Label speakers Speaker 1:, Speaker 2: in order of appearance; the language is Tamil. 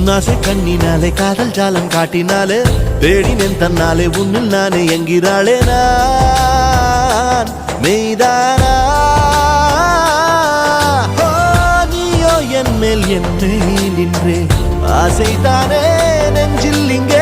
Speaker 1: உன்னாசை கண்ணினாலே காதல் ஜாலம் காட்டினாலே தேடினேன் தன்னாலே உன்னில் நானே என்கிறாளே நான் மெய்தானா என் மேல் என்னை நின்றே ஆசைதானே நெஞ்சில் இங்கே